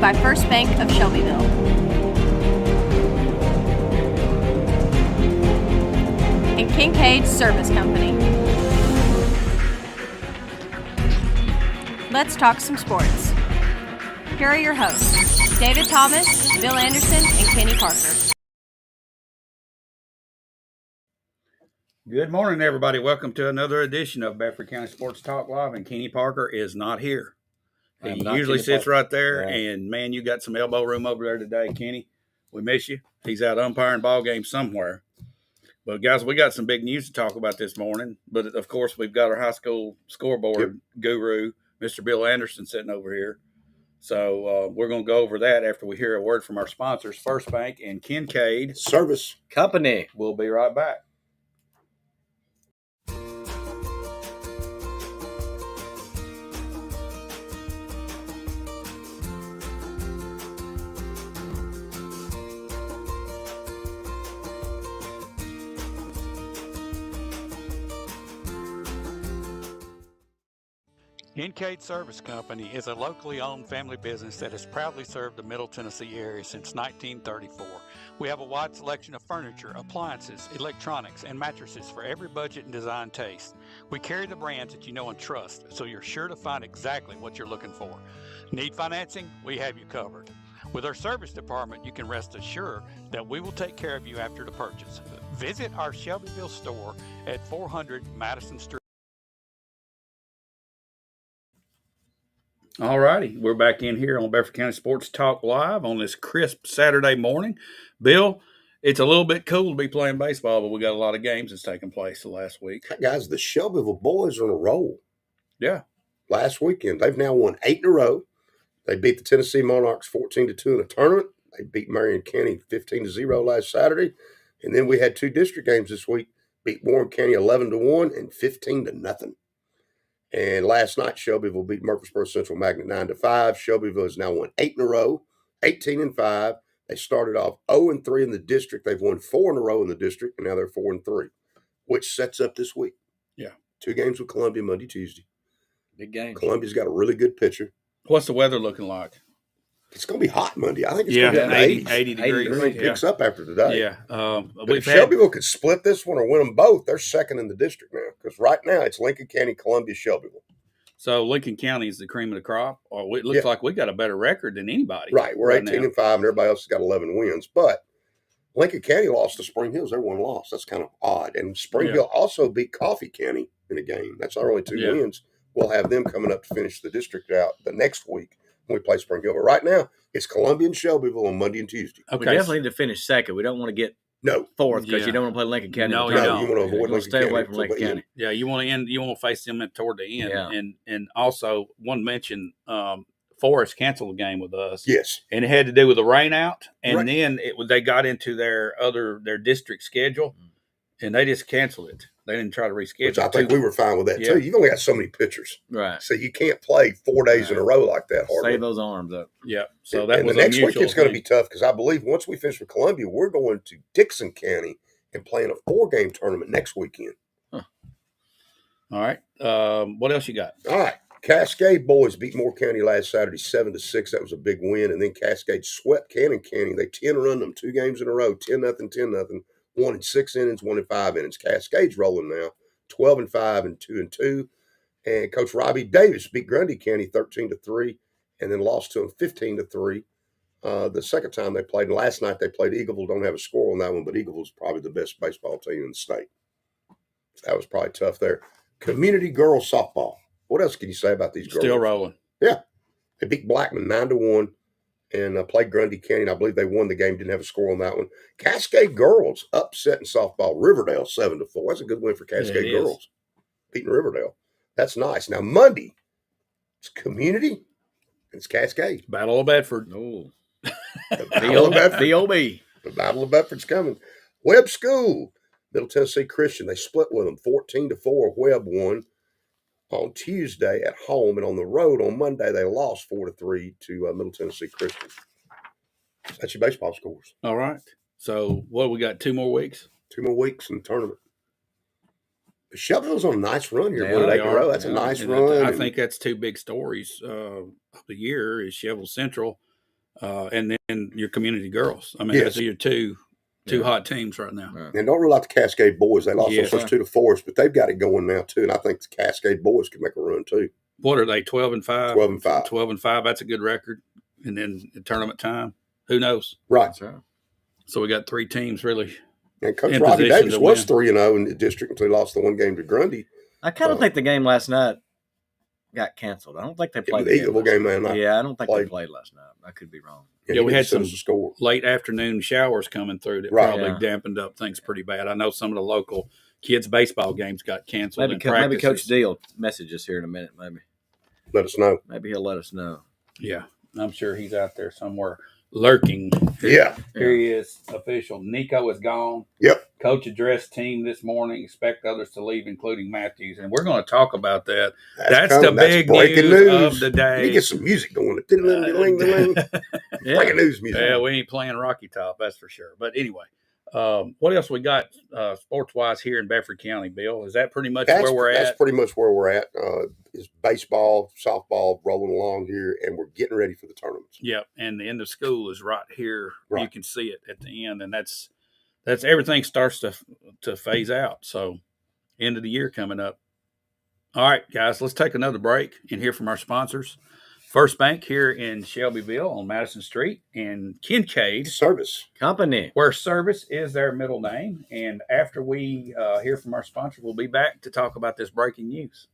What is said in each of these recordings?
by First Bank of Shelbyville. And Kincaid Service Company. Let's talk some sports. Here are your hosts, David Thomas, Bill Anderson, and Kenny Parker. Good morning, everybody. Welcome to another edition of Bedford County Sports Talk Live, and Kenny Parker is not here. He usually sits right there, and man, you got some elbow room over there today, Kenny. We miss you. He's out umpiring ball games somewhere. But, guys, we got some big news to talk about this morning. But, of course, we've got our high school scoreboard guru, Mr. Bill Anderson, sitting over here. So we're going to go over that after we hear a word from our sponsors, First Bank and Kincaid Service Company. We'll be right back. Kincaid Service Company is a locally owned family business that has proudly served the Middle Tennessee area since 1934. We have a wide selection of furniture, appliances, electronics, and mattresses for every budget and design taste. We carry the brands that you know and trust, so you're sure to find exactly what you're looking for. Need financing? We have you covered. With our service department, you can rest assured that we will take care of you after the purchase. Visit our Shelbyville store at 400 Madison Street. All righty, we're back in here on Bedford County Sports Talk Live on this crisp Saturday morning. Bill, it's a little bit cool to be playing baseball, but we got a lot of games that's taken place the last week. Hey guys, the Shelbyville boys are on a roll. Yeah. Last weekend, they've now won 8 in a row. They beat the Tennessee Monarchs 14-2 in the tournament. They beat Marion County 15-0 last Saturday. And then we had 2 district games this week. Beat Warren County 11-1 and 15-0. And last night, Shelbyville beat Murfreesboro Central Magnet 9-5. Shelbyville has now won 8 in a row, 18-5. They started off 0-3 in the district. They've won 4 in a row in the district, and now they're 4-3, which sets up this week. Yeah. 2 games with Columbia Monday, Tuesday. Big game. Columbia's got a really good pitcher. What's the weather looking like? It's going to be hot Monday. I think it's going to be 80 degrees. It picks up after today. Yeah. If Shelbyville could split this one or win them both, they're second in the district now. Because right now it's Lincoln County, Columbia, Shelbyville. So Lincoln County is the cream of the crop. Or it looks like we got a better record than anybody. Right. We're 18-5, and everybody else has got 11 wins. But Lincoln County lost to Spring Hills. They're 1 loss. That's kind of odd. And Spring Hill also beat Coffee County in a game. That's our only 2 wins. We'll have them coming up to finish the district out the next week when we play Spring Hill. But right now, it's Columbia and Shelbyville on Monday and Tuesday. Okay. We definitely need to finish second. We don't want to get fourth because you don't want to play Lincoln County. No, you want to avoid Lincoln stay County. Away from Lincoln County. Yeah, you want to face them toward the end. And also, one mention, Forest canceled the game with us. Yes. And it had to do with the rain out. And then they got into their district schedule, and they just canceled it. They didn't try to reschedule. Which I think we were fine with that, too. You've only got so many pitchers. Right. So you can't play 4 days in a row like that hardly. Save those arms up. Yeah. So that was the next week it's going to be tough because I believe once we finish with Columbia, we're going to Dixon County and playing a 4-game tournament next weekend. Huh. All right. What else you got? All right. Cascade boys beat Moore County last Saturday 7-6. That was a big win. And then Cascade swept Cannon County. They 10-run them 2 games in a row, 10-0, 10-0. 1 in 6 innings, 1 in 5 innings. Cascade's rolling now, 12-5 and 2-2. And Coach Robbie Davis beat Grundy County 13-3, and then lost to them 15-3. The second time they played, and last night they played Eagleville. Don't have a score on that one, but Eagleville's probably the best baseball team in the state. So that was probably tough there. Community girls softball. What else can you say about these girls? Still rolling. Yeah, they beat Blackman 9-1. And played Grundy County, and I believe they won the game, didn't have a score on that one. Cascade girls upsetting softball Riverdale 7-4. That's a good win for Cascade girls. Beating Riverdale. That's nice. Now, Monday, it's Community, and it's Cascade. Battle of Bedford. Oh. The Battle of Bedford's coming. Webb School, Middle Tennessee Christian, they split with them 14-4. Webb won on Tuesday at home, and on the road on Monday they lost 4-3 to Middle Tennessee Christian. That's your baseball scores. All right. So what we got? 2 more weeks. 2 more weeks in the tournament. Shelbyville's on a nice run here. They are. That's a nice run. I think that's 2 big stories of the year is Shelbyville Central and then your community girls. I mean, those are your two hot teams right now. And don't rule out the Cascade boys. They lost those first 2 to Forest, but they've got it going now too. And I think the Cascade boys can make a run too. What are they? 12-5. 12-5. 12-5. That's a good record. And then at tournament time, who knows? Right. That's right. So we got 3 teams really. And Coach Robbie Davis was 3-0 in the district until he lost the one game to Grundy. I kind of think the game last night got canceled. I don't think they played the Eagle game last night. Yeah, I don't think they played last night. I could be wrong. Yeah, we had some late afternoon showers coming through that probably dampened up things pretty bad. I know some of the local kids' baseball games got canceled. Maybe Coach D will message us here in a minute. Maybe let us know. Maybe he'll let us know. Yeah, I'm sure he's out there somewhere lurking. Here he is. Official. Nico is gone. Yep. Coach addressed team this morning. Expect others to leave, including Matthews. And we're going to talk about that. That's the big news of the day. You get some music going. Breaking news music. Yeah, we ain't playing Rocky Top, that's for sure. But anyway, what else we got sports-wise here in Bedford County, Bill? Is that pretty much where we're at? That's pretty much where we're at. It's baseball, softball rolling along here, and we're getting ready for the tournaments. Yep, and the end of school is right here. Right. You can see it at the end, and that's everything starts to phase out. So end of the year coming up. All right, guys, let's take another break and hear from our sponsors. First Bank here in Shelbyville on Madison Street, and Kincaid Service Company, where service is their middle name. And after we hear from our sponsor, we'll be back to talk about this breaking news.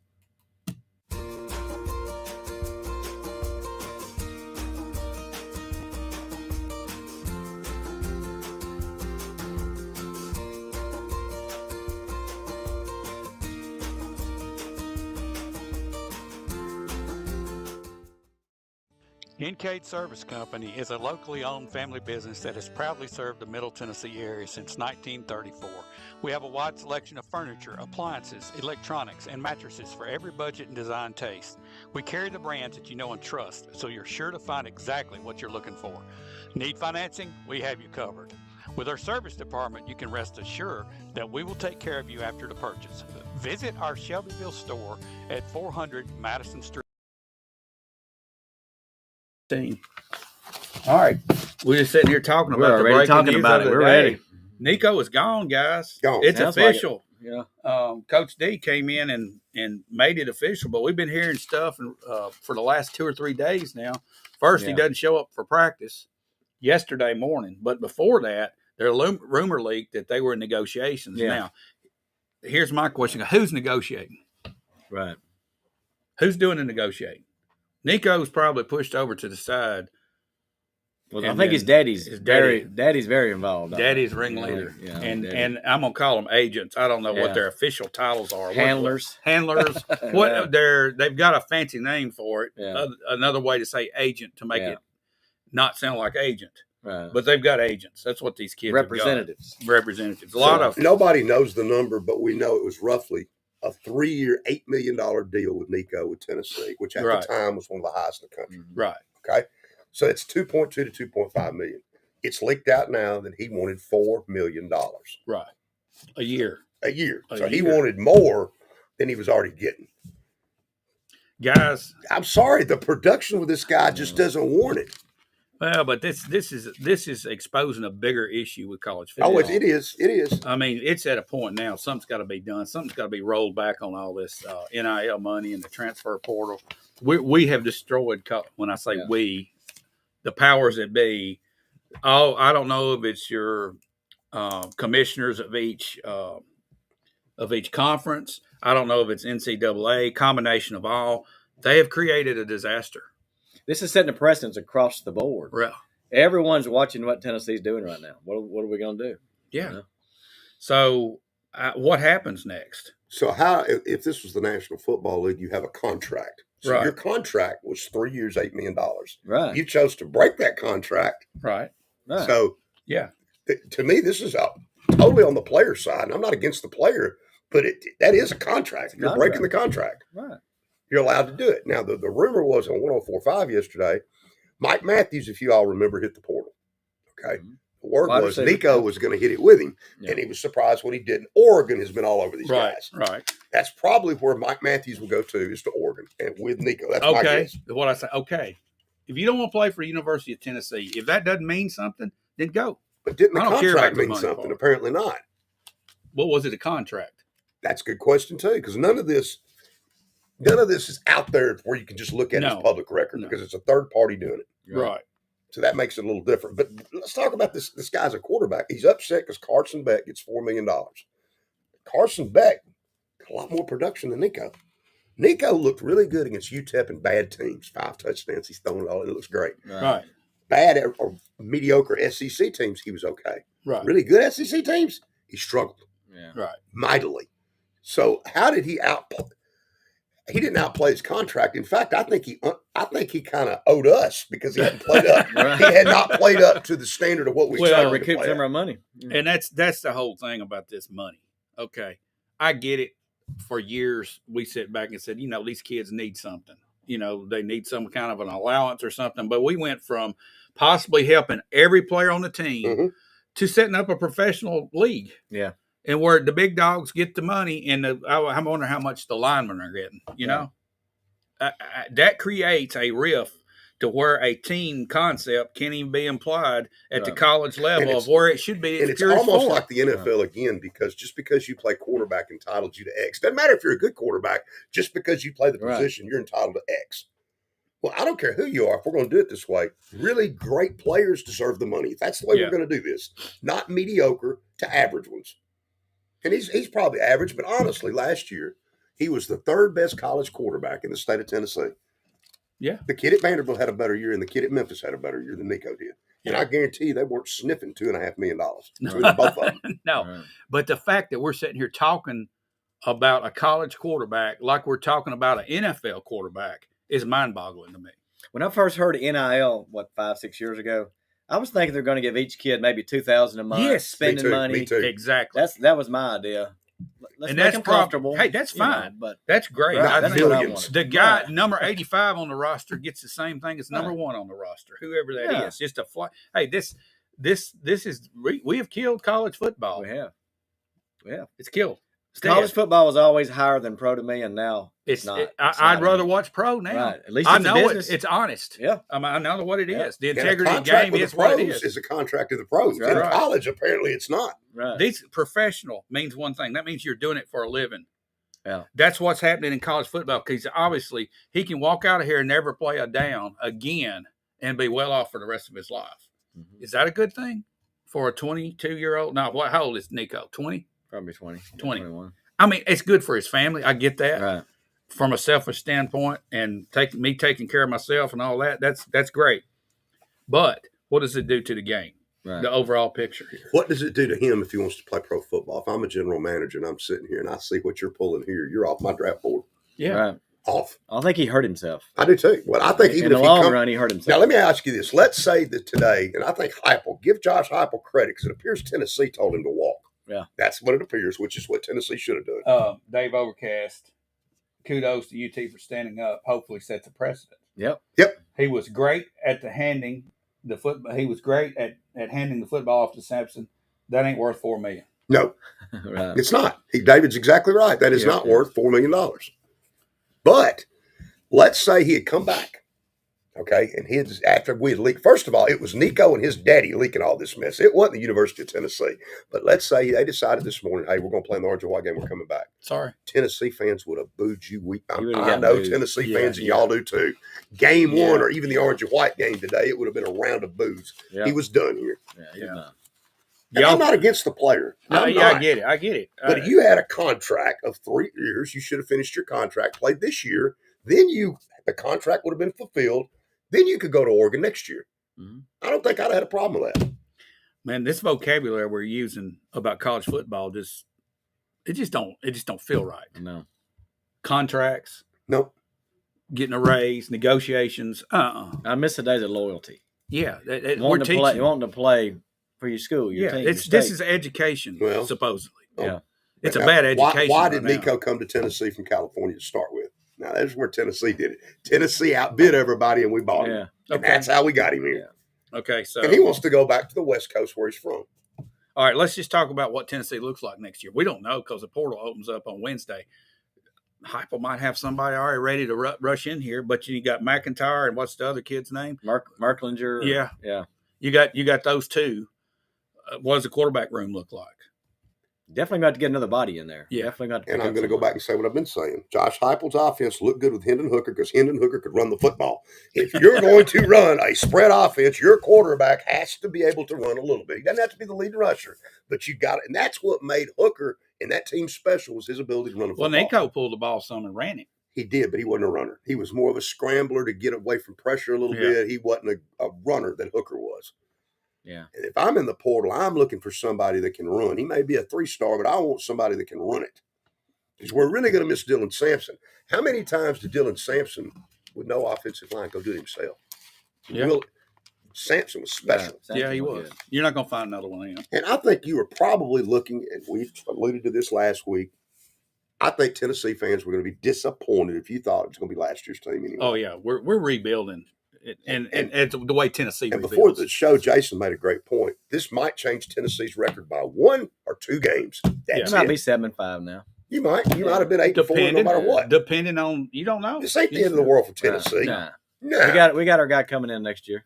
Kincaid Service Company is a locally owned family business that has proudly served the Middle Tennessee area since 1934. We have a wide selection of furniture, appliances, electronics, and mattresses for every budget and design taste. We carry the brands that you know and trust, so you're sure to find exactly what you're looking for. Need financing? We have you covered. With our service department, you can rest assured that we will take care of you after the purchase. Visit our Shelbyville store at 400 Madison Street. All right, we're just sitting here talking about the breaking news of the day. We're ready. Nico is gone, guys. Gone. It's official. Like it. Yeah. Coach D came in and made it official, but we've been hearing stuff for the last 2 or 3 days now. First, he doesn't show up for practice yesterday morning, but before that, there rumor leaked that they were in negotiations. Yeah. Now, here's my question: who's negotiating? Right. Who's doing the negotiating? Nico's probably pushed over to the side. Well, I think his daddy's very involved. Daddy's ringleader. Yeah, and I'm gonna call them agents. I don't know what their official titles are. Handlers. What they've got a fancy name for it. Yeah. Another way to say agent to make it not sound like agent. Right. But they've got agents. That's what these kids representatives. Have got. Representatives. A lot of nobody knows the number, but we know it was roughly a 3-year, $8 million deal with Nico with Tennessee, which at the time was one of the highest in the country. Right. Okay. So it's 2.2 to 2.5 million. It's leaked out now that he wanted $4 million. Right. A year. He wanted more than he was already getting. Guys, I'm sorry, the production with this guy just doesn't warrant it. Well, but this is exposing a bigger issue with college football. Oh, it is. I mean, it's at a point now. Something's got to be done. Something's got to be rolled back on all this NIL money and the transfer portal. We have destroyed. When I say we, the powers that be. Oh, I don't know if it's your commissioners of each conference. I don't know if it's NCAA. Combination of all. They have created a disaster. This is setting a precedence across the board. Right. Everyone's watching what Tennessee's doing right now. What are we going to do? Yeah. You know? So what happens next? So if this was the National Football League, you have a contract. So your contract was 3 years, $8 million. Right. You chose to break that contract. Right. So to me, this is totally on the player side. And I'm not against the player, but that is a contract. You're breaking the contract. Right. You're allowed to do it. Now, the rumor was on 104.5 yesterday, Mike Matthews, if you all remember, hit the portal. Okay. Mm-hmm. The word was Nico was going to hit it with him, and he was surprised when he didn't. Oregon has been all over these guys. Right. That's probably where Mike Matthews will go to, is to Oregon, and with Nico. That's my guess. What I say, okay. If you don't want to play for the University of Tennessee, if that doesn't mean something, then go. But didn't the I don't care about contract the mean money something? part. Apparently not. What was it, a contract? That's a good question too, because none of this is out there where you can just look at it as public record because it's a third party doing it. Right. So that makes it a little different. But let's talk about this. This guy's a quarterback. He's upset because Carson Beck gets $4 million. Carson Beck got a lot more production than Nico. Nico looked really good against UTEP and bad teams. 5 touchdowns. He's throwing it all. It looks great. Right. Bad or mediocre SEC teams, he was okay. Right. Really good SEC teams, he struggled. Yeah. Right. Mightily. So how did he outplay? He didn't outplay his contract. In fact, I think he kind of owed us because he hadn't played up. Right. He had not played up to the standard of what we Trying to expected. recoup some of our money. And that's the whole thing about this money. Okay. I get it. For years, we sit back and said, these kids need something. They need some kind of an allowance or something. But we went from possibly helping every player on the team to setting up a professional league. Yeah. And where the big dogs get the money, and I wonder how much the linemen are getting. That creates a rift to where a team concept can't even be implied at the college level of where it should be. And it's almost like the NFL again, because just because you play quarterback entitles you to X. Doesn't matter if you're a good quarterback. Just because you play the position, you're entitled to X. Well, I don't care who you are. If we're going to do it this way, really great players deserve the money. That's the way we're going to do this. Not mediocre to average ones. And he's probably average, but honestly, last year, he was the third best college quarterback in the state of Tennessee. Yeah. The kid at Vanderbilt had a better year, and the kid at Memphis had a better year than Nico did. And I guarantee you they weren't sniffing $2.5 million between both of them. No. Right. But the fact that we're sitting here talking about a college quarterback like we're talking about an NFL quarterback is mind-boggling to me. When I first heard NIL, 5-6 years ago, I was thinking they're going to give each kid maybe $2,000 a month, spending money. Me too. Exactly. That was my idea. Let's and make that's them comfortable. Hey, that's fine. But that's great. Right, I billions. think the guy number 85 on the roster gets the same thing as number 1 on the roster, whoever that is. Just a fly. Hey, this is we have killed college football. We have. It's killed. College football was always higher than pro to me, and now it's not. I'd rather watch pro now. Right. At least I know it's honest. Yeah. I know what it is. The And integrity of the game is what it is. It's a contract of the pros. Right. In college, apparently, it's not. Right. These professional means one thing. That means you're doing it for a living. Yeah. That's what's happening in college football, because obviously he can walk out of here and never play a down again and be well off for the rest of his life. Mm-hmm. Is that a good thing for a 22-year-old? No, how old is Nico? 20? Probably 20. 21. I mean, it's good for his family. I get that. Right. From a selfish standpoint, and taking care of myself and all that, that's great. But what does it do to the game? Right. The overall picture here. What does it do to him if he wants to play pro football? If I'm a general manager and I'm sitting here and I see what you're pulling here, you're off my draft board. Yeah. Right. Off. I think he hurt himself. I do too. Well, I think even in the long run, he hurt himself. Now, let me ask you this. Let's say that today, and I think give Josh Heupel credit, because it appears Tennessee told him to walk. Yeah. That's what it appears, which is what Tennessee should have done. Dave Overcast, kudos to UT for standing up. Hopefully sets a precedent. Yep. He was great at handing the football. He was great at handing the football off to Sampson. That ain't worth $4 million. No, right. It's not. David's exactly right. That is not worth $4 million. But let's say he had come back. Okay, and after we had leaked, first of all, it was Nico and his daddy leaking all this mess. It wasn't the University of Tennessee. But let's say they decided this morning, hey, we're going to play in the orange and white game. We're coming back. Sorry. Tennessee fans would have booed you. I know booed. Tennessee fans, and y'all do too. Game 1 or even the orange and white game today, it would have been a round of boos. Yeah. He was done here. I'm not against the player. No, I get it. But if you had a contract of 3 years, you should have finished your contract, played this year. Then the contract would have been fulfilled. Then you could go to Oregon next year. Mm-hmm. I don't think I'd have had a problem with that. Man, this vocabulary we're using about college football it just don't feel right. No. Contracts. Nope. Getting a raise, negotiations. I miss the days of loyalty. Yeah. Wanting to play for your school, your team, this is education, supposedly. Yeah. It's a bad education. Why did Nico come to Tennessee from California to start with? Now, that's where Tennessee did it. Tennessee outbid everybody, and we bought him. And that's how we got him here. Yeah. Okay, so and he wants to go back to the West Coast where he's from. All right, let's just talk about what Tennessee looks like next year. We don't know because the portal opens up on Wednesday. Heupel might have somebody already ready to rush in here, but you got McIntyre and what's the other kid's name? Merklinger. Yeah. You got those two. What does the quarterback room look like? Definitely got to get another body in there. Yeah. Definitely got to. And I'm going to go back and say what I've been saying. Josh Heupel's offense looked good with Hendon Hooker because Hendon Hooker could run the football. If you're going to run a spread offense, your quarterback has to be able to run a little bit. He doesn't have to be the lead rusher, but you got it. And that's what made Hooker and that team special, was his ability to run a football. Well, Nico pulled the ball some and ran it. He did, but he wasn't a runner. He was more of a scrambler to get away from pressure a little bit. He wasn't a runner that Hooker was. Yeah. And if I'm in the portal, I'm looking for somebody that can run. He may be a 3-star, but I want somebody that can run it. Because we're really going to miss Dylan Sampson. How many times did Dylan Sampson, with no offensive line, go do it himself? Yeah. Sampson was special. Yeah, he was. Good. You're not going to find another one of him. And I think you were probably looking, and we alluded to this last week, I think Tennessee fans were going to be disappointed if you thought it was going to be last year's team anyway. Oh, yeah. We're rebuilding. And it's the way Tennessee and rebuilds. Before the show, Jason made a great point. This might change Tennessee's record by 1 or 2 games. It might be 7-5 now. You might have been 8-4 no matter what. Depending on, you don't know. This ain't the end of the world for Tennessee. Nah. Nah. We got our guy coming in next year.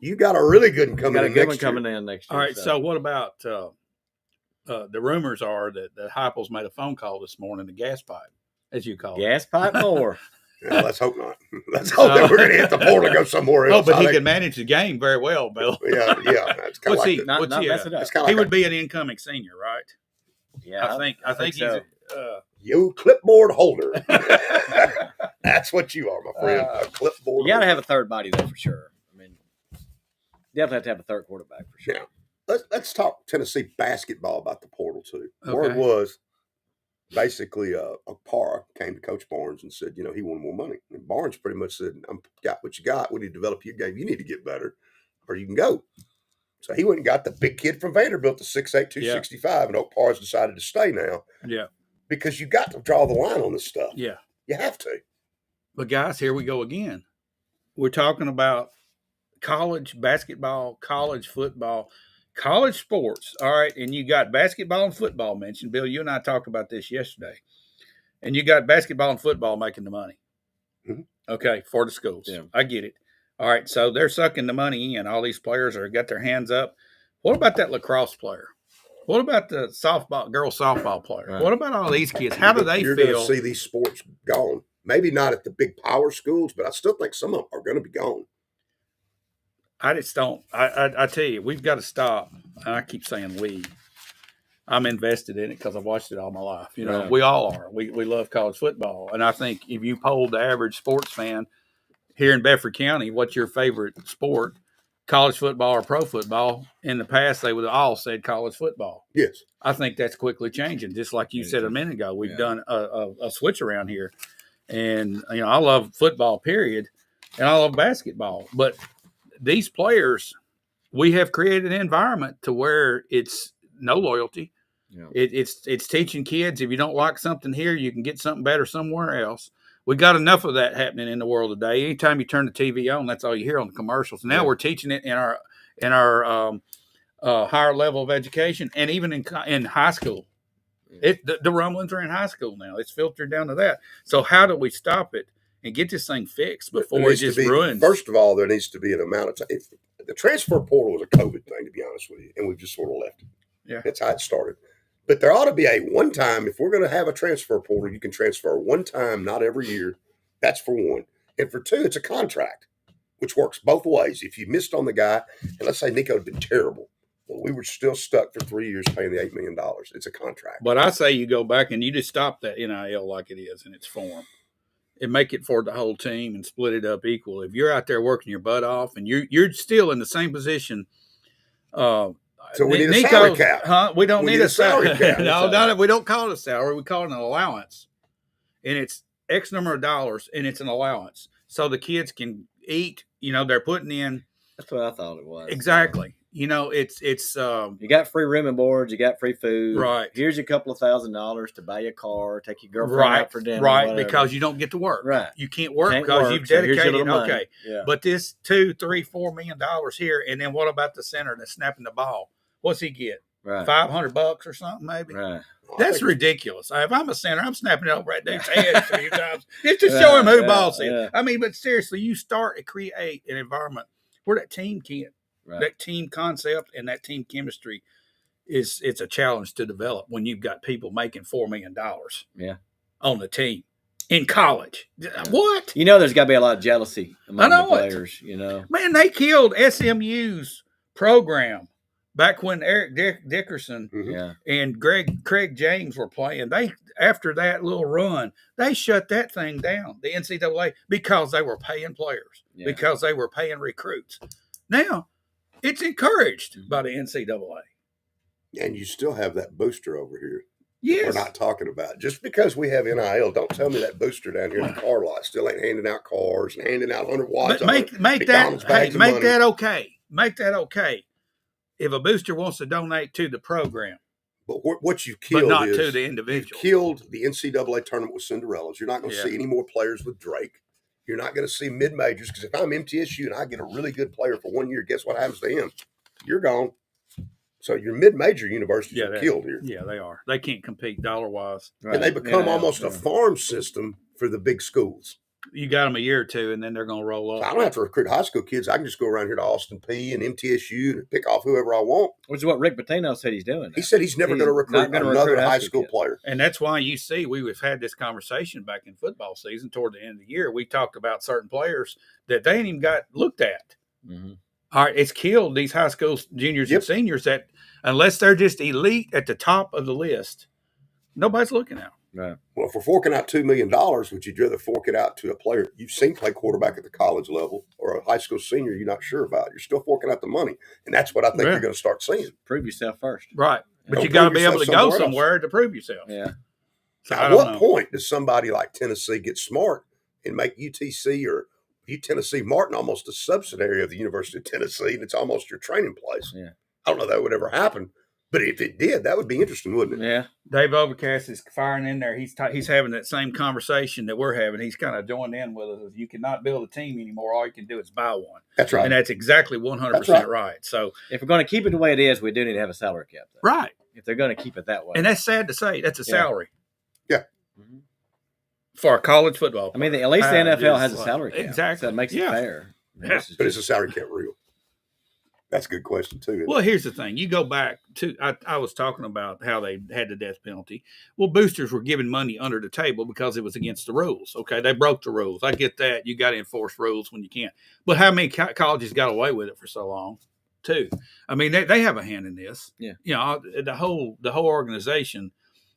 You got a really good one coming in next year. Coming in next year. All right. So what about the rumors are that Heupel's made a phone call this morning, the gas pipe, as you call it. Gas pipe more. Yeah, let's hope not. Let's hope that we're going to hit the portal and go somewhere else. Oh, but he can manage the game very well, Bill. Yeah. That's kind of like not mess it up. He would be an incoming senior, right? Yeah, I think so. He's you clipboard holder. That's what you are, my friend. A clipboard. You got to have a third body though, for sure. I mean, definitely have to have a third quarterback for sure. Now, let's talk Tennessee basketball about the portal too. Okay. Word was basically Parra came to Coach Barnes and said, he wanted more money. And Barnes pretty much said, "I've got what you got. We need to develop your game. You need to get better, or you can go." So he went and got the big kid from Vanderbilt, the 6'8", 265, and Oak Parr's decided to stay now. Yeah. Because you got to draw the line on this stuff. Yeah. You have to. But guys, here we go again. We're talking about college basketball, college football, college sports. All right. And you got basketball and football mentioned. Bill, you and I talked about this yesterday. And you got basketball and football making the money. Mm-hmm. Okay. For the schools. Yeah. I get it. All right. So they're sucking the money in. All these players are got their hands up. What about that lacrosse player? What about the girls softball player? Right. What about all these kids? How do they feel? You're going to see these sports gone. Maybe not at the big power schools, but I still think some of them are going to be gone. I just don't. I tell you, we've got to stop. And I keep saying we. I'm invested in it because I've watched it all my life. Right. We all are. We love college football. And I think if you polled the average sports fan here in Bedford County, what's your favorite sport, college football or pro football, in the past they would have all said college football. Yes. I think that's quickly changing. Just like you said a minute ago, we've done a switch around here. And, I love football, period, and I love basketball. But these players, we have created an environment to where it's no loyalty. Yeah. It's teaching kids, if you don't like something here, you can get something better somewhere else. We got enough of that happening in the world today. Anytime you turn the TV on, that's all you hear on the commercials. Now we're teaching it in our higher level of education, and even in high school. The rumblings are in high school now. It's filtered down to that. So how do we stop it and get this thing fixed before it just ruins? First of all, there needs to be an amount of time. The transfer portal was a COVID thing, to be honest with you, and we've just sort of left it. Yeah, that's how it started. But there ought to be a one time. If we're going to have a transfer portal, you can transfer one time, not every year. That's for one. And for two, it's a contract, which works both ways. If you missed on the guy, and let's say Nico had been terrible, well, we were still stuck for 3 years paying the $8 million. It's a contract. But I say you go back and you just stop that NIL like it is in its form and make it for the whole team and split it up equal. If you're out there working your butt off and you're still in the same position. So we need a salary cap. Huh? We don't need a salary cap. No, we don't call it a salary. We call it an allowance. And it's X number of dollars, and it's an allowance. So the kids can eat, they're putting in. That's what I thought it was. Exactly. It's you got free room and board, you got free food. Right. Here's a couple of $1,000s to buy you a car, take your girlfriend out for dinner. Right, because you don't get to work. Right. You can't work because you've dedicated. Okay. Yeah. But this $2, $3, $4 million here, and then what about the center that's snapping the ball? What's he get? Right. $500 or something, maybe. Right. That's ridiculous. If I'm a center, I'm snapping it over that dude's head a few times just to show him who boss is. Yeah. I mean, but seriously, you start to create an environment where that team can, that team concept and that team chemistry it's a challenge to develop when you've got people making $4 million. On the team in college. What? There's got to be a lot of jealousy among the players. Man, they killed SMU's program. Back when Eric Dickerson and Craig James were playing, after that little run, they shut that thing down, the NCAA, because they were paying players, because they were paying recruits. Now, it's encouraged by the NCAA. And you still have that booster over here. Yes. We're not talking about. Just because we have NIL, don't tell me that booster down here in the car lot still ain't handing out cars and handing out 100 watts. But make that okay. Make that okay. If a booster wants to donate to the program, but what you killed, but not to the individual, you killed the NCAA tournament with Cinderellas. You're not going to see any more players with Drake. You're not going to see mid majors because if I'm MTSU and I get a really good player for 1 year, guess what happens to him? You're gone. So your mid major universities are killed here. Yeah, they are. They can't compete dollar wise, and they become almost a farm system for the big schools. You got them a year or two, and then they're going to roll up. So I don't have to recruit high school kids. I can just go around here to Austin P and MTSU and pick off whoever I want. Which is what Rick Pitino said he's doing. He said he's never going to recruit another high school player. And that's why you see we've had this conversation back in football season toward the end of the year. We talked about certain players that they ain't even got looked at. Mm-hmm. All right, it's killed these high school juniors and seniors that unless they're just elite at the top of the list, nobody's looking at them. Right. Well, if we're forking out $2 million, would you rather fork it out to a player you've seen play quarterback at the college level or a high school senior you're not sure about? You're still forking out the money. And that's what I think you're going to start seeing. Prove yourself first. Right. But you got to be able to go somewhere to prove yourself. Yeah. So at what point does somebody like Tennessee get smart and make UTC or Tennessee Martin almost a subsidiary of the University of Tennessee, and it's almost your training place? Yeah. I don't know that would ever happen. But if it did, that would be interesting, wouldn't it? Yeah. Dave Overcast is firing in there. He's having that same conversation that we're having. He's kind of joined in with us. You cannot build a team anymore. All you can do is buy one. That's right. And that's exactly 100% right. So if we're going to keep it the way it is, we do need to have a salary cap. Though. Right. If they're going to keep it that way. And that's sad to say. That's a salary. Yeah. Mm-hmm. For a college football player. I mean, at least the NFL has a salary cap. Exactly. So that makes it fair. Yeah. But is the salary cap real? That's a good question, too. Well, here's the thing. You go back to, I was talking about how they had the death penalty. Well, boosters were giving money under the table because it was against the rules. Okay, they broke the rules. I get that. You got to enforce rules when you can't. But how many colleges got away with it for so long, too? I mean, they have a hand in this. Yeah. The whole organization,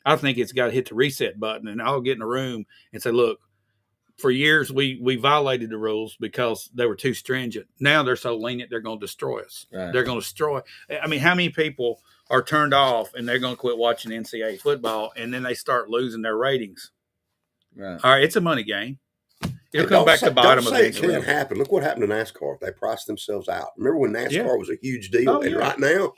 I think it's got to hit the reset button, and I'll get in a room and say, look, for years, we violated the rules because they were too stringent. Now they're so lenient, they're going to destroy us. Right. They're going to destroy. I mean, how many people are turned off and they're going to quit watching NCAA football, and then they start losing their ratings? Right. All right, it's a money game. It'll come back to bottom of it. Can't happen. Look what happened to NASCAR. They priced themselves out. Remember when NASCAR was a huge deal? And right now,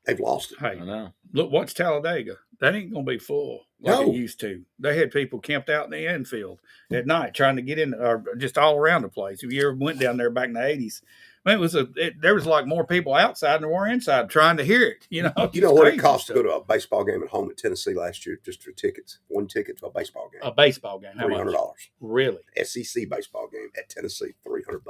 they've lost it. Hey, I know. Look, watch Talladega. That ain't going to be full like it used to. They had people camped out in the infield at night trying to get in, or just all around the place. If you ever went down there back in the 80s, man, there was like more people outside than there were inside trying to hear it. You know what it cost to go to a baseball game at home in Tennessee last year just for tickets? One ticket to a baseball game. A baseball game, how $300. Really? SEC baseball game at Tennessee, $300.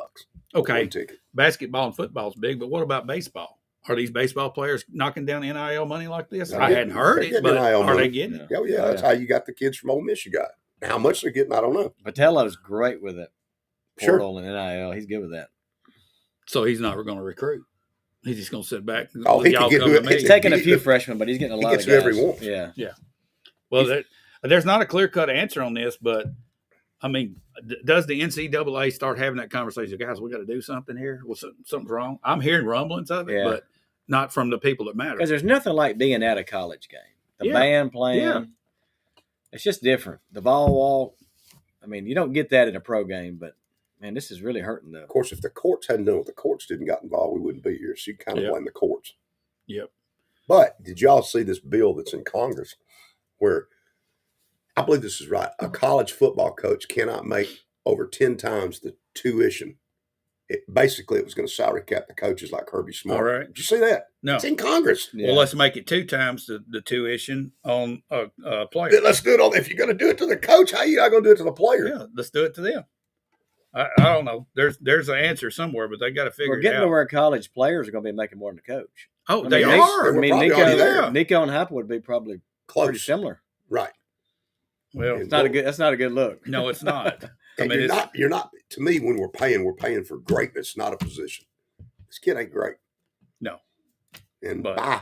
Okay. One ticket. Basketball and football's big, but what about baseball? Are these baseball players knocking down NIL money like this? I hadn't heard it, but are they getting it? Oh, yeah. That's how you got the kids from Ole Miss you got. How much they're getting, I don't know. Patello's great with it. Portal and NIL. He's good with that. So he's not going to recruit. He's just going to sit back. He can get who He's taking a few freshmen, but he's getting a lot of guys. He gets whoever he wants. Yeah. Yeah. Well, there's not a clear-cut answer on this, but, I mean, does the NCAA start having that conversation? Guys, we got to do something here. Well, something's wrong. I'm hearing rumblings of it, but not from the people that matter. Because there's nothing like being at a college game. The band playing, it's just different. The ball walk, I mean, you don't get that in a pro game, but, man, this is really hurting them. Of course, if the courts hadn't done what the courts didn't got involved, we wouldn't be here. So you kind of blame the courts. Yep. But did y'all see this bill that's in Congress where, I believe this is right, a college football coach cannot make over 10 times the tuition basically it was going to salary cap the coaches like Kirby Smart. All right. Did you see that? No. It's in Congress. Yeah. Well, let's make it 2 times the tuition on a player. Let's do it on. If you're going to do it to the coach, how are you not going to do it to the player? Yeah, let's do it to them. I don't know. There's an answer somewhere, but they got to figure We're it getting out. to where college players are going to be making more than the coach. Oh, I they mean, are. I mean, We're probably already there. Nico and Heupel would be probably pretty Close. similar. Right. Well, It's not a good. That's not a good look. no, it's not. I And mean, you're not. To me, when we're paying for greatness, not a position. This kid ain't great. No. And But- bye.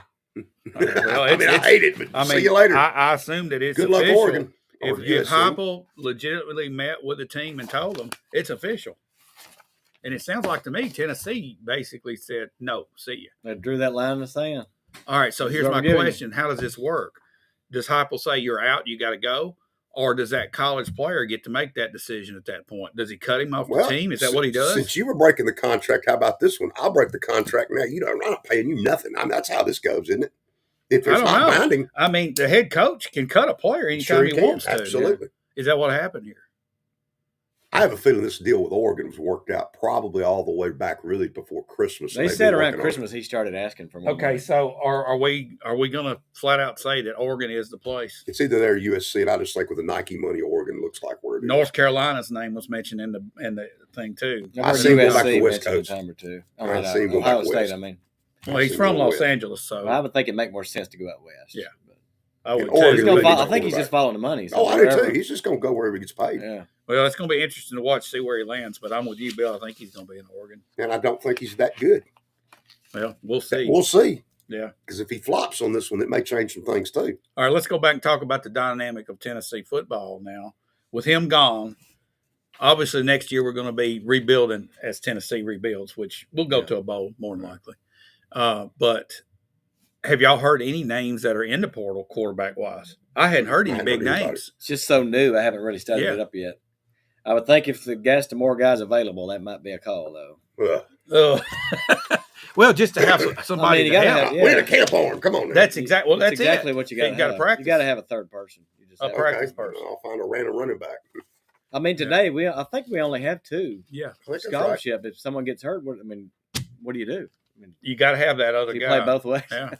well, I mean, I hate it, but see you later. I assume that it's Good luck, official. Oregon. If Or USC. Heupel legitimately met with the team and told them it's official, and it sounds like to me Tennessee basically said no, see you. They drew that line in the sand. All right, so That's here's what my I'm giving you. question: how does this work? Does Heupel say you're out, you got to go, or does that college player get to make that decision at that point? Does he cut him off the team? Is that what he does? Since you were breaking the contract, how about this one? I'll break the contract now. I'm not paying you nothing. I mean, that's how this goes, isn't it? If I it's don't not know. binding, I mean, the head coach can cut a player anytime sure he can. wants to. Absolutely. Is that what happened here? I have a feeling this deal with Oregon was worked out probably all the way back really before Christmas. They They've said been around working on Christmas he started asking for more. Okay, money. so are we going to flat out say that Oregon is the place? it. It's either there or USC, and I just think with the Nike money, Oregon looks like where it is. North Carolina's name was mentioned in the thing too. I've I heard seen him go back to USC West mentioned Coast. a time or two. I seen him go Ohio back State. west. I mean, Well, he's I've from seen Los West. Angeles, so I would think it make more sense to go out west. Yeah. But I would And Oregon he's too. gonna really follow, needs I a think he's quarterback. just following the money. So Oh, I do wherever- too. He's just going to go wherever he gets paid. Yeah. Well, it's going to be interesting to watch, see where he lands. But I'm with you, Bill. I think he's going to be in Oregon. And I don't think he's that good. Well, we'll see. We'll see. Yeah. Because if he flops on this one, it may change some things too. All right, let's go back and talk about the dynamic of Tennessee football now. With him gone, obviously next year we're going to be rebuilding as Tennessee rebuilds, which we'll go to a bowl more than likely. But have y'all heard any names that are in the portal quarterback-wise? I hadn't heard any big names. It's just so new. I haven't really studied Yeah. it up yet. I would think if the more guys available, that might be a call though. Well, just to have somebody you to gotta help. have- yeah. We're in a camp on. Come on now. That's exactly That's that's exactly it. what you You got. gotta practice. You got to have a third person. You just A have to- practice person. I'll find a random running back. I mean, today I think we only have 2 Yeah, I think that's right. scholarship. If someone gets hurt, what do you do? I mean, you got to have that other you guy. play both ways. Yeah,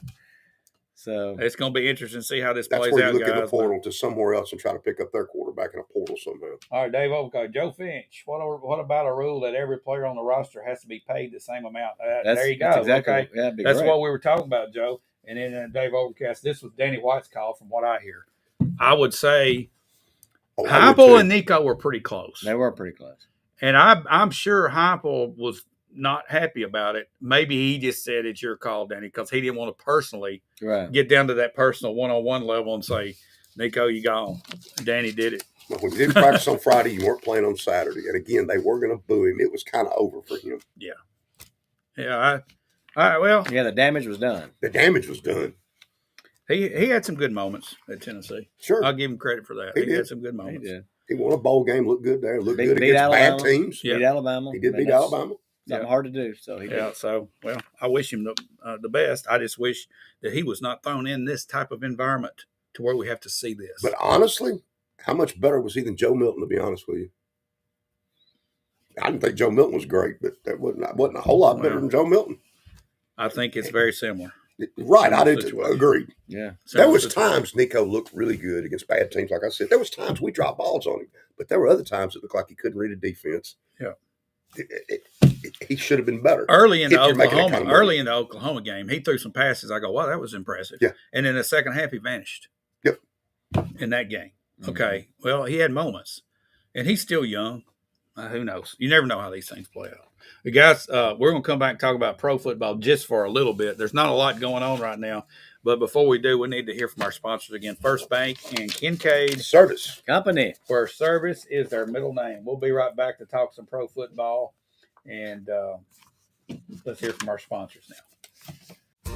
So it's going to be interesting to see how this That's plays where you out, look in the guys. portal to somewhere else and try to pick up their quarterback in a portal somehow. All right, Dave. Okay, Joe Finch. What about a rule that every player on the roster has to be paid the same amount? There you go. That's exactly. Okay, Yeah, that'd be that's great. what we were talking about, Joe. And then Dave Overcast. This was Danny White's call, from what I hear. I would say Oh, I would Heupel too. and Nico were pretty close, They were pretty close. and I'm sure Heupel was not happy about it. Maybe he just said it's your call, Danny, because he didn't want to personally Right. get down to that personal one-on-one level and say, Nico, you gone. Danny did it. When you didn't practice on Friday, you weren't playing on Saturday. And again, they were going to boo him. It was kind of over for him. Yeah. All right. Well, Yeah, the damage was done. The damage was done. he had some good moments at Tennessee. Sure. I'll give him credit for that. He He did. had some good He moments. did. He won a bowl game, looked good there, looked Beat- good beat against bad Alabama. teams. Yeah. Beat Alabama. He did I mean, beat that's Alabama. Something Yeah. hard to do. So he Yeah. did. So, well, I wish him the best. I just wish that he was not thrown in this type of environment to where we have to see this. But honestly, how much better was he than Joe Milton, to be honest with you? I didn't think Joe Milton was great, but that wasn't a whole lot better Well, than Joe Milton. I think it's very similar. Right, I did situation. agree. Yeah. There Similar was situation. times Nico looked really good against bad teams, like I said. There was times we dropped balls on him, but there were other times it looked like he couldn't read a defense. Yeah. He should have been better. Early in the If you're making that Oklahoma, kind of money. early in the Oklahoma game, he threw some passes. I go, wow, that was impressive. Yeah. And in the second half, he vanished. Yep. In that game. Mm-hmm. Okay. Well, he had moments, and he's still young. Who knows? You never know how these things play out. But guys, we're going to come back and talk about pro football just for a little bit. There's not a lot going on right now, but before we do, we need to hear from our sponsors again. First Bank and Kincaid, Service. Company. where service is their middle name. We'll be right back to talk some pro football, and let's hear from our sponsors now.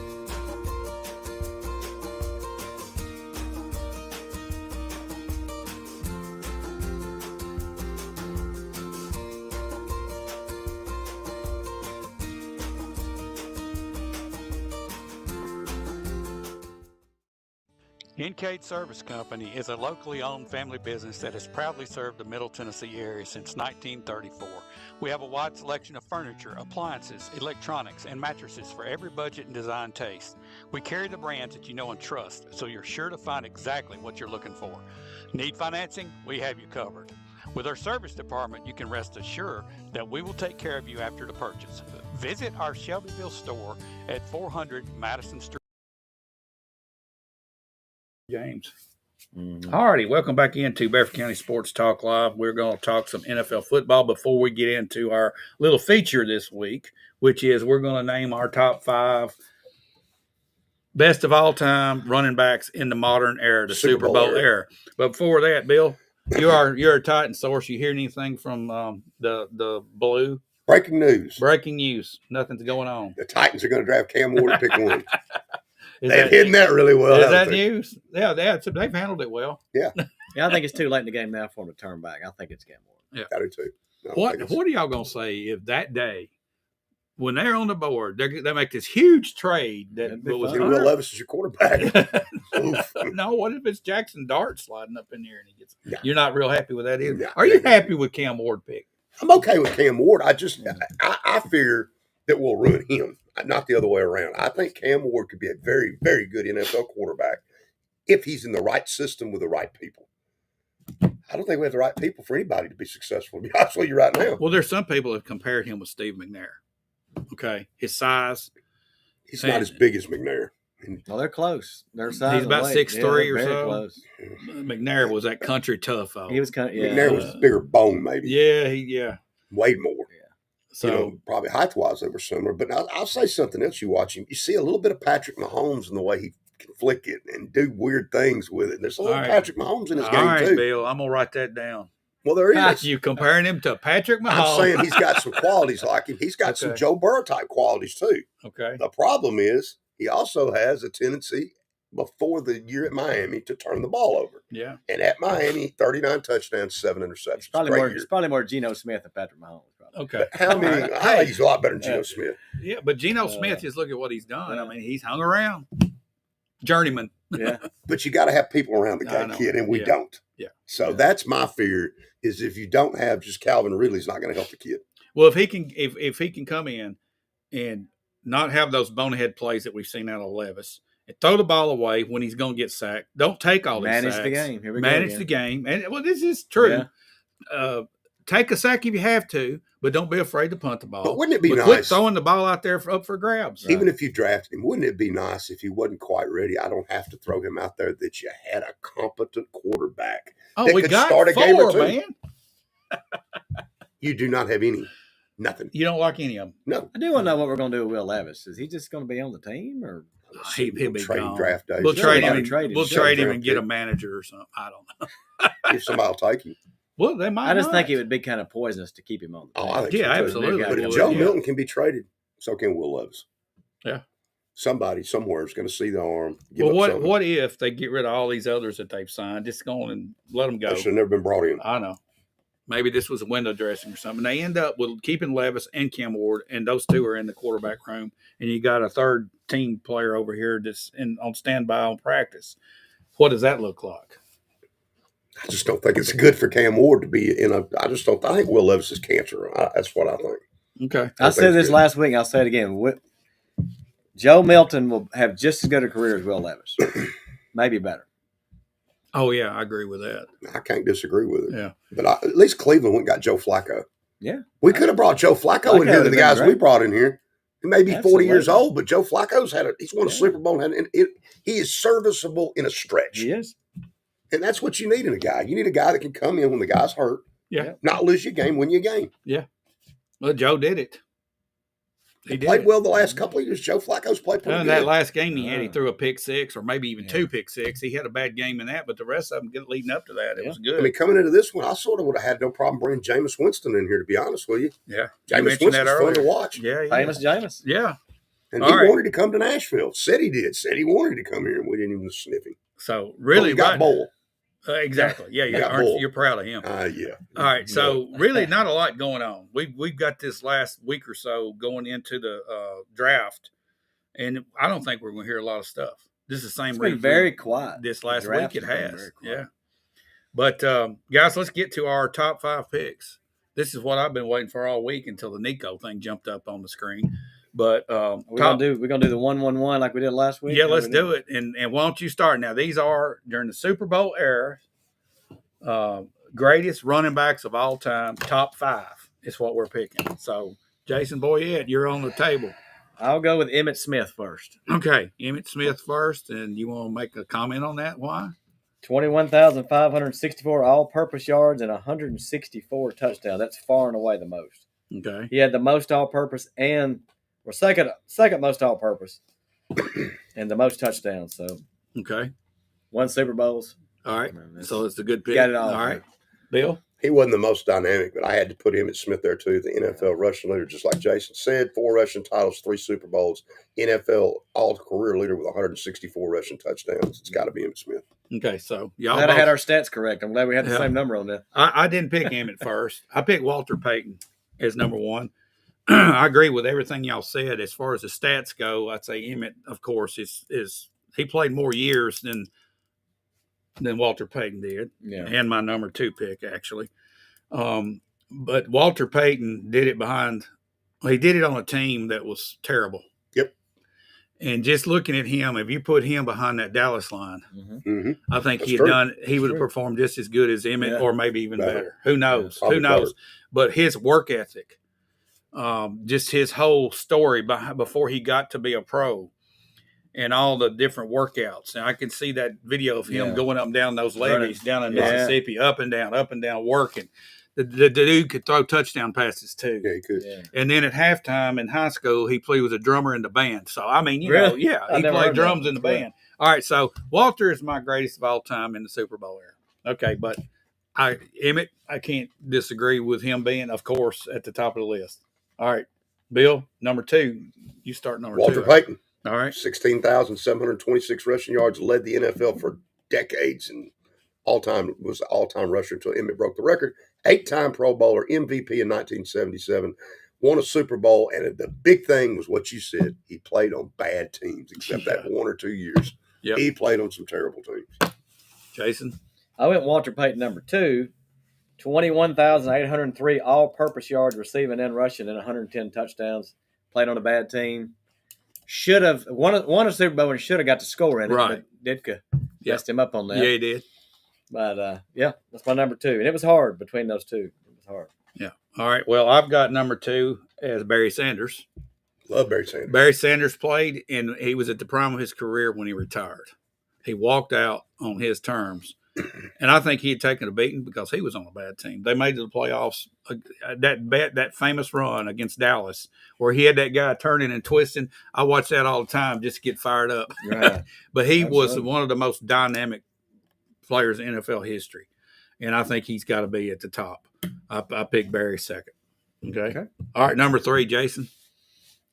Kincaid Service Company is a locally owned family business that has proudly served the Middle Tennessee area since 1934. We have a wide selection of furniture, appliances, electronics, and mattresses for every budget and design taste. We carry the brands that you know and trust, so you're sure to find exactly what you're looking for. Need financing? We have you covered. With our service department, you can rest assured that we will take care of you after the purchase. Visit our Shelbyville store at 400 Madison Street. James. All righty, welcome back into Bedford County Sports Talk Live. We're going to talk some NFL football before we get into our little feature this week, which is we're going to name our top 5 best of all time running backs in the modern era, the Super Bowl era. But before that, Bill, you're a Titan source. You hear anything from the Blue? Breaking news. Breaking news. Nothing's going on. The Titans are going to draft Cam Ward and pick one. They've hidden that really well. Is that news? Yeah, they've handled it well. Yeah. Yeah, I think it's too late in the game now for them to turn back. I think it's Cam Ward. Yeah, I do too. What are y'all gonna say if that day, when they're on the board, they make this huge trade that was Will Levis is your quarterback? No, what if it's Jackson Dart sliding up in there and he gets? Yeah. You're not real happy with that either. Yeah. Are you happy with Cam Ward pick? I'm okay with Cam Ward. I fear that we'll ruin him, not the other way around. I think Cam Ward could be a very, very good NFL quarterback if he's in the right system with the right people. I don't think we have the right people for anybody to be successful, to be honest with you right now. Well, there's some people that have compared him with Steve McNair. Okay, his size. He's not as big as McNair. Well, they're close. Their size. He's about 6'3" or so. Close. McNair was that country tough. He was kind of McNair was a bigger bone, maybe. Yeah. Way more. Yeah. So probably height-wise they were similar. But I'll say something else. You watch him, you see a little bit of Patrick Mahomes in the way he can flick it and do weird things with it. There's a little Patrick Mahomes in his game, all right, too. Bill, I'm going to write that down. Well, there is. You comparing him to Patrick Mahomes. I'm saying he's got some qualities like him. He's got some Joe Burrow-type qualities, too. Okay. The problem is he also has a tendency before the year at Miami to turn the ball over. Yeah. And at Miami, 39 touchdowns, 7 interceptions. It's probably more Geno Smith than Patrick Mahomes. Probably. Okay. But how many? I think he's a lot better than Geno Smith. Yeah, but Geno Smith, just look at what he's done. I mean, he's hung around. Journeyman. Yeah. But you got to have people around the guy, kid, and we don't. Yeah. So that's my fear, is if you don't have just Calvin Ridley's not going to help the kid. Well, if he can come in and not have those bonehead plays that we've seen out of Levis and throw the ball away when he's going to get sacked, don't take all these sacks. Manage the game. Here we go. Manage the game. And well, this is true. Yeah. Take a sack if you have to, but don't be afraid to punt the ball. But wouldn't it be nice? Quit throwing the ball out there up for grabs. Even if you drafted him, wouldn't it be nice if he wasn't quite ready? I don't have to throw him out there, that you had a competent quarterback that we could got start a game or two. Man. You do not have any. Nothing. You don't like any of them? No. I do want to know what we're going to do with Will Levis. Is he just going to be on the team, or he'll be gone. Draft days. We'll trade him. We'll trade him and get a pick. manager or something. I don't know. If somebody will take him. Well, they might. I just think it would be kind of poisonous to keep him on the team. I think so too. Absolutely. But if Joe Milton can be traded, so can Will Levis. Yeah. Somebody somewhere is going to see the arm. Well, what if they get rid of all these others that they've signed? Just go on and let them go. They should have never been brought in. I know. Maybe this was a window dressing or something. They end up with keeping Levis and Cam Ward, and those two are in the quarterback room, and you got a third team player over here that's on standby on practice. What does that look like? I just don't think it's good for Cam Ward to be in a. I think Will Levis is cancer. That's what I think. Okay. I said this last week. I'll say it again. Joe Milton will have just as good a career as Will Levis, maybe better. Oh yeah, I agree with that. I can't disagree with it. Yeah, but at least Cleveland went and got Joe Flacco. Yeah, we could have brought Joe Flacco in here. The guys we brought in here, he may be 40 years old, but Joe Flacco's he's won a Super Bowl, and he is serviceable in a stretch. He is. And that's what you need in a guy. You need a guy that can come in when the guy's hurt. Yeah. Not lose your game, win your game. Yeah. Well, Joe did it. He played well the last couple of years. Joe Flacco's played pretty good. That last game he threw a pick six or maybe even 2 pick six. He had a bad game in that, but the rest of them leading up to that, it was good. I mean, coming into this one, I sort of would have had no problem bringing Jameis Winston in here, to be honest with you. Yeah. Jameis Winston's fun to watch. Yeah. Famous Jameis. Yeah. And he wanted to come to Nashville. Said he did. Said he wanted to come here, and we didn't even sniff him. So, really, he got Bowl. Exactly. Yeah, you're proud of him. Yeah. All right. So really not a lot going on. We've got this last week or so going into the draft, and I don't think we're going to hear a lot of stuff. This is the same. It's been very quiet. This last week it has. Yeah. But guys, let's get to our top 5 picks. This is what I've been waiting for all week until the Nico thing jumped up on the screen. But we're gonna do the 1-1-1 like we did last week. Yeah, let's do it. And why don't you start now? These are during the Super Bowl era. Greatest running backs of all time, top 5 is what we're picking. So, Jason Boyette, you're on the table. I'll go with Emmitt Smith first. Okay, Emmitt Smith first, and you want to make a comment on that? Why? 21,564 all-purpose yards and 164 touchdowns. That's far and away the most. Okay. He had the most all-purpose second most all-purpose and the most touchdowns. So, okay, 1 Super Bowls. All right, so it's a good pick. Got it all. All right, Bill. He wasn't the most dynamic, but I had to put Emmitt Smith there too. The NFL rushing leader, just like Jason said, 4 rushing titles, 3 Super Bowls. NFL all-career leader with 164 rushing touchdowns. It's got to be Emmitt Smith. Okay, so y'all glad I had our stats correct. I'm glad we had the same number on that. I didn't pick Emmitt first. I picked Walter Payton as number 1. I agree with everything y'all said. As far as the stats go, I'd say Emmitt, of course, is he played more years than Walter Payton did. Yeah. And my number 2 pick, actually. But Walter Payton did it he did it on a team that was terrible. Yep. And just looking at him, if you put him behind that Dallas line, I think he would have performed just as good as Emmitt or maybe even better. Who knows? Who knows? Better. But his work ethic, just his whole story before he got to be a pro, and all the different workouts. And I can see that video of him going up and down those levees down in Mississippi, up and down, working. The dude could throw touchdown passes too. Yeah, he could. Yeah. And then at halftime in high school, he played with a drummer in the band. So, I mean, you know, he played drums in the band. All right, so Walter is my greatest of all time in the Super Bowl era. Okay, but Emmitt, I can't disagree with him being, of course, at the top of the list. All right, Bill, number 2. You start number 2. Walter Payton. All right. 16,726 rushing yards, led the NFL for decades and was the all-time rusher until Emmitt broke the record. 8-time Pro Bowler, MVP in 1977, won a Super Bowl, and the big thing was what you said. He played on bad teams, except that 1 or 2 years. Yep. He played on some terrible teams. Jason? I went Walter Payton number 2, 21,803 all-purpose yards receiving and rushing and 110 touchdowns. Played on a bad team. Should have won a Super Bowl and should have got to score in it. Right. But Ditka messed him up on that. Yeah, he did. But, that's my number 2. And it was hard between those two. It was hard. Yeah. All right. Well, I've got number 2 as Barry Sanders. Love Barry Sanders. Barry Sanders played, and he was at the prime of his career when he retired. He walked out on his terms. And I think he had taken a beating because he was on a bad team. They made it to the playoffs. That famous run against Dallas where he had that guy turning and twisting. I watch that all the time just to get fired up. Right. But he was one of the most dynamic players in NFL history. And I think he's got to be at the top. I picked Barry second. Okay. All right, number 3, Jason.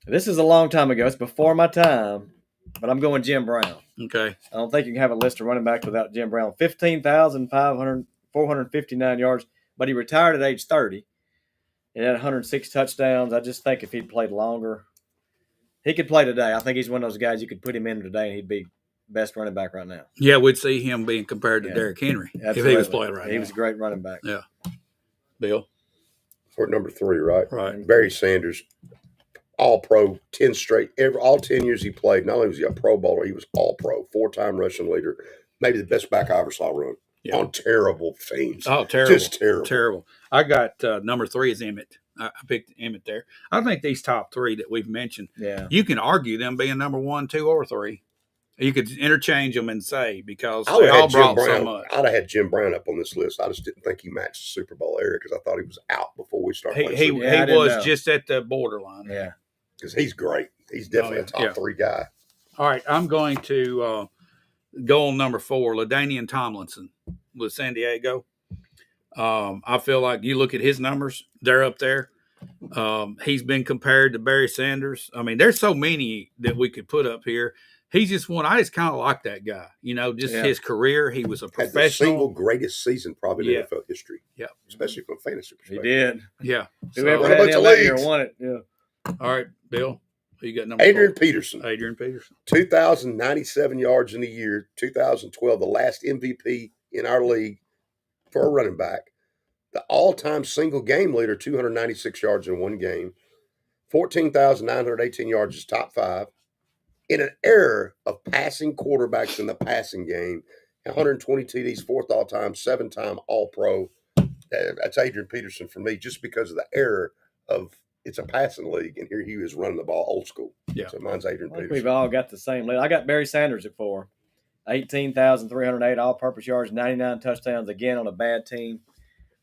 This is a long time ago. It's before my time, but I'm going Jim Brown. Okay. I don't think you can have a list of running backs without Jim Brown. 15,459 yards, but he retired at age 30 and had 106 touchdowns. I just think if he'd played longer, he could play today. I think he's one of those guys you could put him in today and he'd be best running back right now. Yeah, we'd see him being compared to Derrick Henry if he was playing right now. He was a great running back. Yeah. Bill? For number 3, right? Right. Barry Sanders, all-pro, 10 straight. All 10 years he played, not only was he a Pro Bowler, he was all-pro, 4-time rushing leader, maybe the best back I ever saw run on terrible teams. Oh, terrible. Just terrible. Terrible. I got number 3 is Emmitt. I picked Emmitt there. I think these top 3 that we've mentioned, you can argue them being number 1, 2, or 3. You could interchange them and say because they all brought so much. I'd have had Jim Brown up on this list. I just didn't think he matched the Super Bowl era because I thought he was out before we started playing. He was just at the borderline. Yeah. Because he's great. He's definitely a top 3 guy. All right, I'm going to go on number 4, LaDainian Tomlinson with San Diego. I feel like you look at his numbers, they're up there. He's been compared to Barry Sanders. I mean, there's so many that we could put up here. He's just one. I just kind of like that guy. You know, just his career. He was a professional. Had the single greatest season probably in NFL history. Yeah. Especially from a fantasy perspective. He did. Yeah. Whoever had him that year won it. Yeah. All right, Bill. Who you got number Adrian 4? Peterson. Adrian Peterson. 2,097 yards in a year. 2012, the last MVP in our league for a running back. The all-time single game leader, 296 yards in one game. 14,918 yards is top 5. In an era of passing quarterbacks in the passing game, 120 TDs, 4th all-time, 7-time All-Pro. That's Adrian Peterson for me, just because of the era of it's a passing league, and here he is running the ball old school. Yeah. So mine's Adrian Peterson. We've all got the same lead. I got Barry Sanders at 4. 18,308 all-purpose yards, 99 touchdowns, again on a bad team.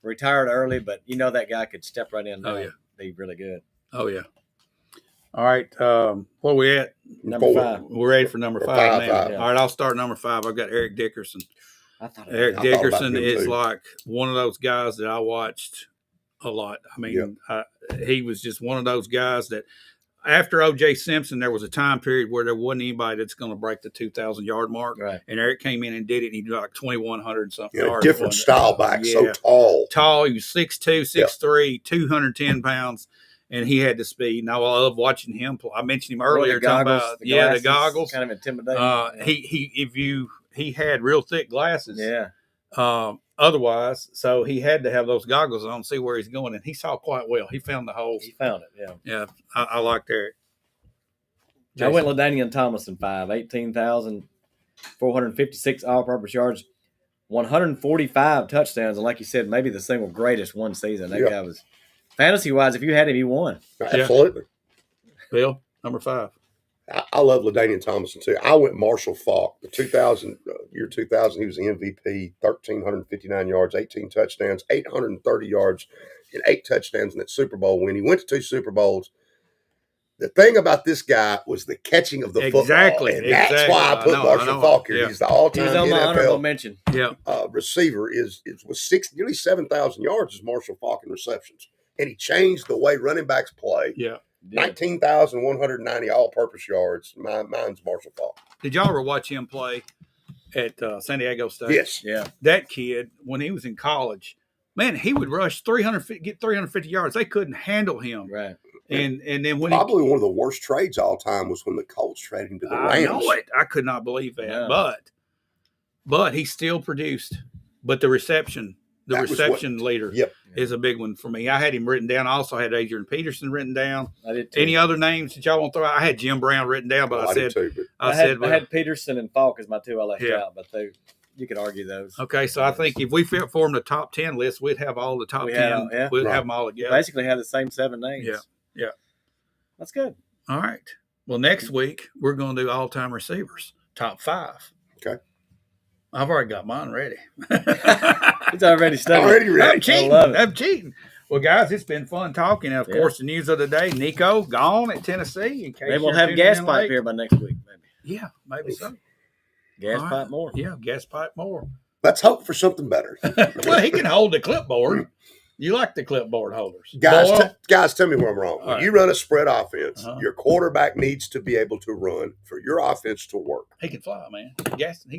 Retired early, but you know that guy could step right in there and be really good. Oh, yeah. All right. Where we at? Number 5. We're ready for number 5 now. Five. All right, I'll start number 5. I've got Eric Dickerson. Eric I Dickerson thought about him is too. like one of those guys that I watched a lot. I mean, he was just one of those guys that after O.J. Simpson, there was a time period where there wasn't anybody that's going to break the 2,000-yard mark. Right. And Eric came in and did it, and he did like 2,100 something yards. Different style back, so tall. He was 6'2", 6'3", 210 pounds. And he had the speed. And I love watching him play. I mentioned him earlier. The goggles. Kind of intimidating. He had real thick glasses. Yeah. Otherwise, so he had to have those goggles on to see where he's going. And he saw quite well. He found the holes. He found it, yeah. Yeah, I liked Eric. I went LaDainian Thomas in 5. 18,456 all-purpose yards, 145 touchdowns. And like you said, maybe the single greatest one season. That guy was – fantasy-wise, if you had him, you won. Absolutely. Bill, number 5. I love LaDainian Thomason, too. I went Marshall Faulk. The year 2000, he was the MVP, 1,359 yards, 18 touchdowns, 830 yards, and 8 touchdowns in that Super Bowl win. He went to 2 Super Bowls. The thing about this guy was the catching of the football. And that's why I put Marshall Faulk here. Yeah. He's the all-time He's on my honorable mention. Receiver. Was nearly 7,000 yards is Marshall Faulk in receptions. And he changed the way running backs play. Yeah. 19,190 all-purpose yards. Mine's Marshall Faulk. Did y'all ever watch him play at San Diego State? Yes. Yeah. That kid, when he was in college, man, he would rush 350 yards. They couldn't handle him. Right. And then when probably one of the worst trades all time was when the Colts traded him to the Rams. I know it. I could not believe that. Yeah. But he still produced. But the reception leader is a big one for me. I had him written down. I also had Adrian Peterson written down. I did too. Any other names that y'all want to throw out? I had Jim Brown written down, but I had Peterson and Falk as my 2 I left out, but you could argue those. Okay, so I think if we formed a top 10 list, we'd have all the top 10. We'd have them all together. Basically have the same 7 names. Yeah. That's good. All right. Well, next week, we're going to do all-time receivers, top 5. Okay. I've already got mine ready. It's already started. Already ready. I'm cheating. Well, guys, it's been fun talking. And, of course, the news of the day, Nico gone at Tennessee. In case maybe we'll have gas pipe here by next week. Maybe. Yeah, maybe so. Gas pipe more. Yeah, gas pipe more. Let's hope for something better. Well, he can hold the clipboard. You like the clipboard holders. Guys, tell me where I'm wrong. When you run a spread offense, your quarterback needs to be able to run for your offense to work. He can fly, man.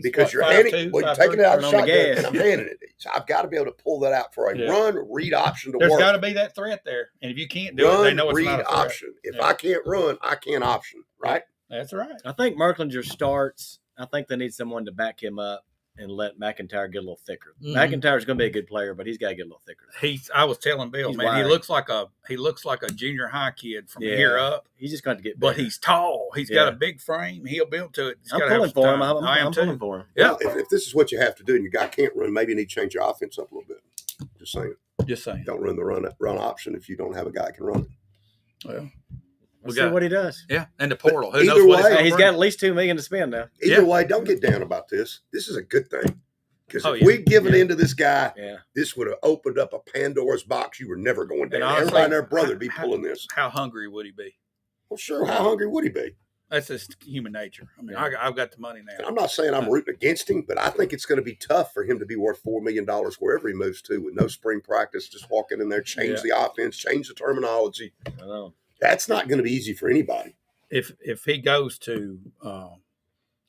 Because you're taking it out of the shotgun and I'm handing it. So I've got to be able to pull that out for a run-read option to work. There's got to be that threat there. And if you can't do it, they know it's not a threat. Option. If I can't run, I can't option, right? That's right. I think Merklinger starts. I think they need someone to back him up and let McIntyre get a little thicker. Mm-hmm. McIntyre's going to be a good player, but he's got to get a little thicker. I was telling Bill, man, he looks like a junior high kid from here up. He's just going to get bigger. But he's tall. He's got a big frame. He'll build to it. I'm pulling for him. I'm pulling for him. Yeah. Well, if this is what you have to do and your guy can't run, maybe you need to change your offense up a little bit. Just saying. Don't run the run option if you don't have a guy that can run it. Well, we'll see what he does. Yeah, and the portal. Who knows what he's got at least $2 million to spend now. Either way, don't get down about this. This is a good thing. Because if we'd given in to this guy, this would have opened up a Pandora's box. You were never going down. Honestly, everybody and their brother would be pulling this. How hungry would he be? Well, sure. How hungry would he be? That's just human nature. I mean, I've got the money now. And I'm not saying I'm rooting against him, but I think it's going to be tough for him to be worth $4 million wherever he moves to with no spring practice, just walking in there, change the offense, change the terminology. I know. That's not going to be easy for anybody. If he goes to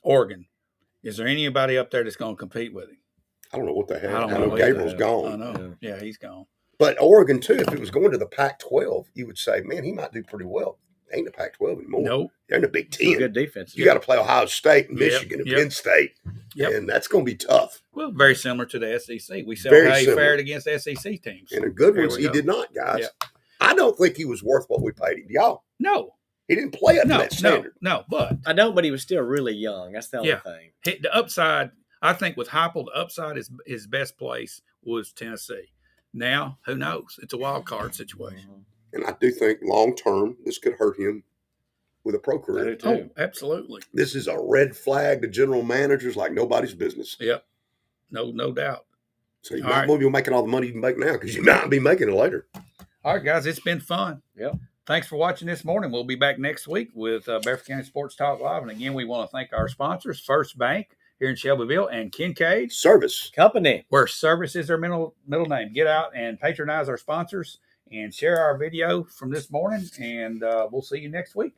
Oregon, is there anybody up there that's going to compete with him? I don't know what the hell. I know Gabriel's gone. I know. Yeah, he's gone. But Oregon, too, if it was going to the Pac-12, you would say, man, he might do pretty well. They ain't the Pac-12 anymore. Nope. They're in the Big Ten. Good defense. You got to play Ohio State and Yep, Michigan and yep. Penn State, Yep. and that's going to be tough. Well, very similar to the SEC. We saw Very how he similar. fared against SEC teams. And the good There ones, we he go. did not, guys. Yep. I don't think he was worth what we paid him. Y'all, No, he didn't play up to no, that standard. no. But I don't, but he was still really young. That's the only thing. the upside, I think, with Heupel, the upside is his best place was Tennessee. Now, who knows? It's a wild card situation. And I do think long term, this could hurt him with a pro I career. do too. Oh, absolutely. This is a red flag to general managers like nobody's business. Yep. No doubt. So you All might right. well be making all the money you can make now because you might be making it later. All right, guys, it's been fun. Yep. Thanks for watching this morning. We'll be back next week with Bedford County Sports Talk Live. And again, we want to thank our sponsors, First Bank here in Shelbyville and Kincaid, Service. Company. where service is their middle name. Get out and patronize our sponsors and share our video from this morning. And we'll see you next week.